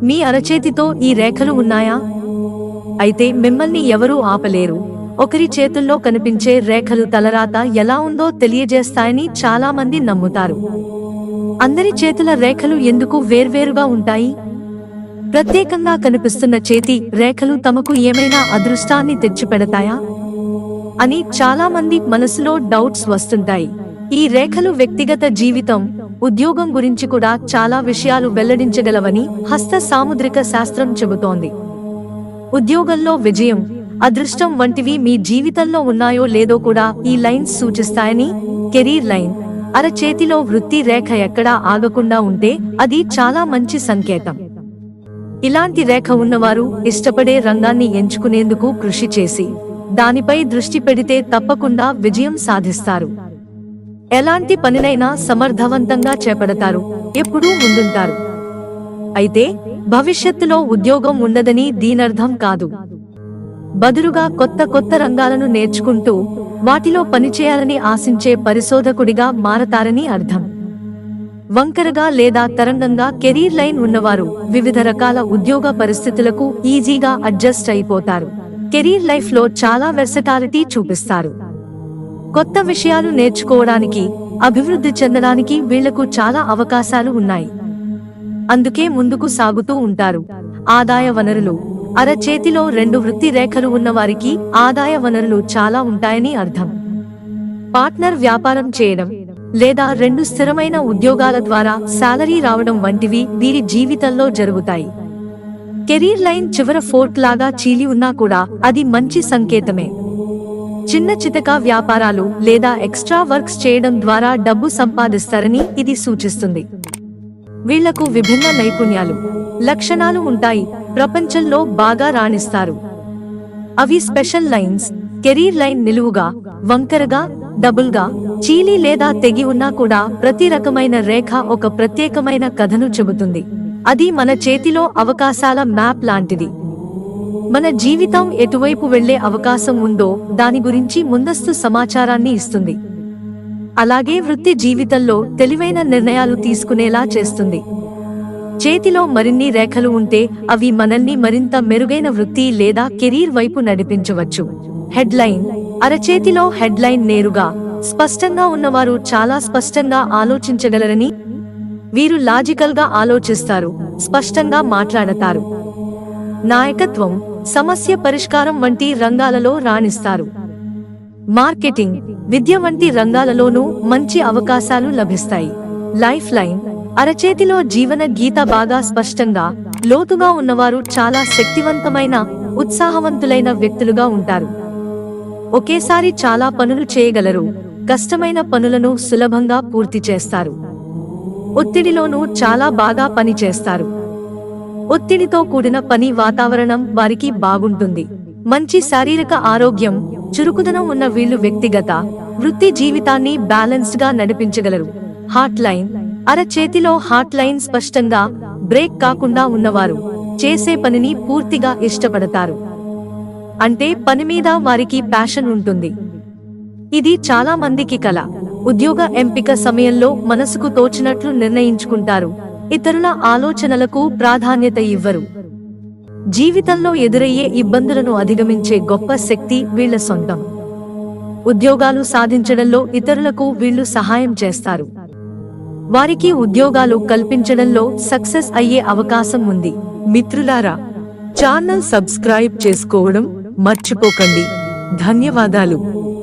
మీ అరచేతితో ఈ రేఖలు ఉన్నాయా? అయితే మిమ్మల్ని ఎవరూ ఆపలేరు. ఒకరి చేతుల్లో కనిపించే రేఖలు తలరాత ఎలా ఉందో తెలియజేస్తాయని చాలా మంది నమ్ముతారు. అందరి చేతుల రేఖలు ఎందుకు వేర్వేరుగా ఉంటాయి? ప్రత్యేకంగా కనిపిస్తున్న చేతి రేఖలు తమకు ఏమైనా అదృష్టాన్ని తెచ్చిపెడతాయా అని చాలా మంది మనసులో డౌట్స్ వస్తుంటాయి. ఈ రేఖలు వ్యక్తిగత జీవితం, ఉద్యోగం గురించి కూడా చాలా విషయాలు వెల్లడించగలవని హస్త సాముద్రిక శాస్త్రం చెబుతోంది. ఉద్యోగంలో విజయం, అదృష్టం వంటివి మీ జీవితంలో ఉన్నాయో లేదో కూడా ఈ లైన్స్ సూచిస్తాయని. కెరీర్ లైన్, అరచేతిలో వృత్తి రేఖ ఎక్కడా ఆగకుండా ఉంటే అది చాలా మంచి సంకేతం. ఇలాంటి రేఖ ఉన్నవారు ఇష్టపడే రంగాన్ని ఎంచుకునేందుకు కృషి చేసి దానిపై దృష్టి పెడితే తప్పకుండా విజయం సాధిస్తారు. ఎలాంటి పనినైనా సమర్థవంతంగా చేపడతారు, ఎప్పుడూ ముందుంటారు. అయితే భవిష్యత్తులో ఉద్యోగం ఉండదని దీనర్థం కాదు. బదులుగా కొత్త రంగాలను నేర్చుకుంటూ వాటిలో పనిచేయాలని ఆశించే పరిశోధకుడిగా మారతారని అర్థం. వంకరగా లేదా తరంగంగా కెరీర్ లైన్ ఉన్నవారు వివిధ రకాల ఉద్యోగ పరిస్థితులకు ఈజీగా అడ్జస్ట్ అయిపోతారు. కెరీర్ లైఫ్ లో చాలా వెర్సటాలిటీ చూపిస్తారు. కొత్త విషయాలు నేర్చుకోవడానికి, అభివృద్ధి చెందడానికి వీళ్లకు చాలా అవకాశాలు ఉన్నాయి. అందుకే ముందుకు సాగుతూ ఉంటారు. ఆదాయ వనరులు, అరచేతిలో 2 వృత్తి రేఖలు ఉన్నవారికి ఆదాయ వనరులు చాలా ఉంటాయని అర్థం. పార్ట్నర్ వ్యాపారం చేయడం లేదా 2 స్థిరమైన ఉద్యోగాల ద్వారా శాలరీ రావడం వంటివి వీరి జీవితంలో జరుగుతాయి. కెరీర్ లైన్ చివర ఫోర్క్ లాగా చీలి ఉన్నా కూడా అది మంచి సంకేతమే. చిన్న చితక వ్యాపారాలు లేదా ఎక్స్ట్రా వర్క్స్ చేయడం ద్వారా డబ్బు సంపాదిస్తారని ఇది సూచిస్తుంది. వీళ్లకు విభిన్న నైపుణ్యాలు, లక్షణాలు ఉంటాయి. ప్రపంచంలో బాగా రాణిస్తారు. అవి స్పెషల్ లైన్స్. కెరీర్ లైన్ నిలువుగా, వంకరగా, డబుల్గా, చీలి లేదా తెగి ఉన్నా కూడా ప్రతి రకమైన రేఖ ఒక ప్రత్యేకమైన కథను చెబుతుంది. అది మన చేతిలో అవకాశాల మ్యాప్ లాంటిది. మన జీవితం ఎటువైపు వెళ్లే అవకాశం ఉందో దాని గురించి ముందస్తు సమాచారాన్ని ఇస్తుంది. అలాగే వృత్తి జీవితంలో తెలివైన నిర్ణయాలు తీసుకునేలా చేస్తుంది. చేతిలో మరిన్ని రేఖలు ఉంటే అవి మనల్ని మరింత మెరుగైన వృత్తి లేదా కెరీర్ వైపు నడిపించవచ్చు. హెడ్లైన్, అరచేతిలో హెడ్లైన్ నేరుగా, స్పష్టంగా ఉన్నవారు చాలా స్పష్టంగా ఆలోచించగలరని. వీరు లాజికల్ గా ఆలోచిస్తారు, స్పష్టంగా మాట్లాడతారు. నాయకత్వం, సమస్య పరిష్కారం వంటి రంగాలలో రాణిస్తారు. మార్కెటింగ్, విద్య వంటి రంగాలలోనూ మంచి అవకాశాలు లభిస్తాయి. లైఫ్ లైన్, అరచేతిలో జీవన గీత బాగా స్పష్టంగా, లోతుగా ఉన్నవారు చాలా శక్తివంతమైన, ఉత్సాహవంతులైన వ్యక్తులుగా ఉంటారు. ఒకేసారి చాలా పనులు చేయగలరు, కష్టమైన పనులను సులభంగా పూర్తి చేస్తారు. ఒత్తిడిలోనూ చాలా బాగా పని చేస్తారు. ఒత్తిడితో కూడిన పని వాతావరణం వారికి బాగుంటుంది. మంచి శారీరక ఆరోగ్యం, చురుకుదనం ఉన్న వీళ్లు వ్యక్తిగత, వృత్తి జీవితాన్ని బ్యాలెన్స్డ్ గా నడిపించగలరు. హార్ట్ లైన్, అరచేతిలో హార్ట్ లైన్ స్పష్టంగా, బ్రేక్ కాకుండా ఉన్నవారు చేసే పనిని పూర్తిగా ఇష్టపడతారు. అంటే పని మీద వారికి ప్యాషన్ ఉంటుంది. ఇది చాలా మందికి కల. ఉద్యోగ ఎంపిక సమయంలో మనసుకు తోచినట్లు నిర్ణయించుకుంటారు, ఇతరుల ఆలోచనలకు ప్రాధాన్యత ఇవ్వరు. జీవితంలో ఎదురయ్యే ఇబ్బందులను అధిగమించే గొప్ప శక్తి వీళ్ల సొంతం. ఉద్యోగాలు సాధించడంలో ఇతరులకు వీళ్లు సహాయం చేస్తారు. వారికి ఉద్యోగాలు కల్పించడంలో సక్సెస్ అయ్యే అవకాశం ఉంది. మిత్రులారా, ఛానల్ సబ్స్క్రైబ్ చేసుకోవడం మర్చిపోకండి. ధన్యవాదాలు.